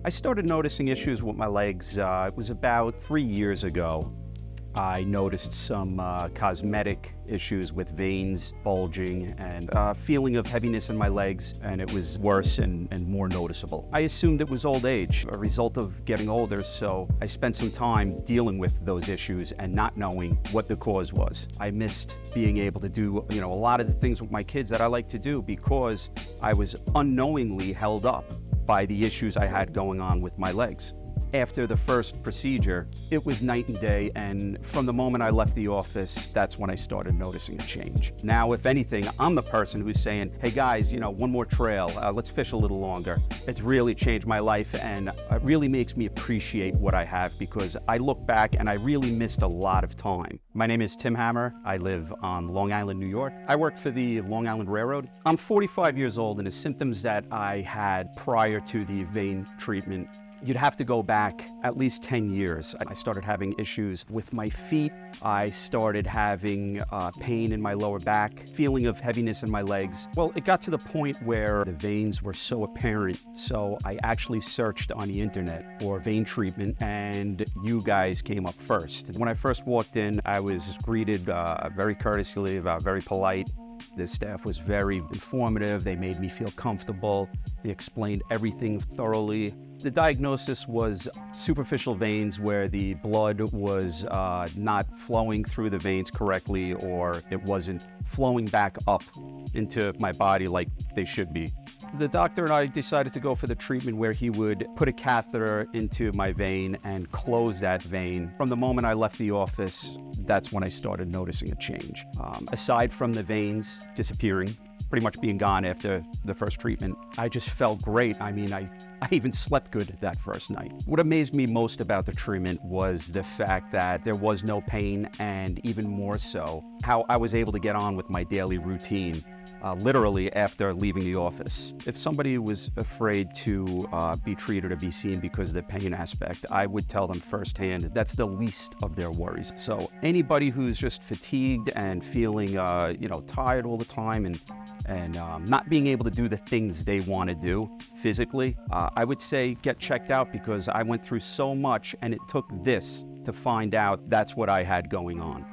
I started noticing issues with my legs. It was about 3 years ago. I noticed some cosmetic issues with veins bulging and a feeling of heaviness in my legs, and it was worse and more noticeable. I assumed it was old age, a result of getting older, so I spent some time dealing with those issues and not knowing what the cause was. I missed being able to do, a lot of the things with my kids that I like to do because I was unknowingly held up by the issues I had going on with my legs. After the first procedure, it was night and day, and from the moment I left the office, that's when I started noticing a change. Now, if anything, I'm the person who's saying, hey guys, one more trail, let's fish a little longer. It's really changed my life, and it really makes me appreciate what I have because I look back and I really missed a lot of time. My name is Tim Hammer. I live on Long Island, New York. I work for the Long Island Railroad. I'm 45 years old, and the symptoms that I had prior to the vein treatment, you'd have to go back at least 10 years. I started having issues with my feet. I started having pain in my lower back, feeling of heaviness in my legs. Well, it got to the point where the veins were so apparent. So I actually searched on the internet for vein treatment, and you guys came up first. When I first walked in, I was greeted very courteously, very polite. The staff was very informative. They made me feel comfortable. They explained everything thoroughly. The diagnosis was superficial veins where the blood was not flowing through the veins correctly, or it wasn't flowing back up into my body like they should be. The doctor and I decided to go for the treatment where he would put a catheter into my vein and close that vein. From the moment I left the office, that's when I started noticing a change. Aside from the veins disappearing, pretty much being gone after the first treatment, I just felt great. I mean, I even slept good that first night. What amazed me most about the treatment was the fact that there was no pain, and even more so, how I was able to get on with my daily routine, literally after leaving the office. If somebody was afraid to be treated or be seen because of the pain aspect, I would tell them firsthand that's the least of their worries. So anybody who's just fatigued and feeling tired all the time and not being able to do the things they want to do physically, I would say get checked out, because I went through so much and it took this to find out that's what I had going on.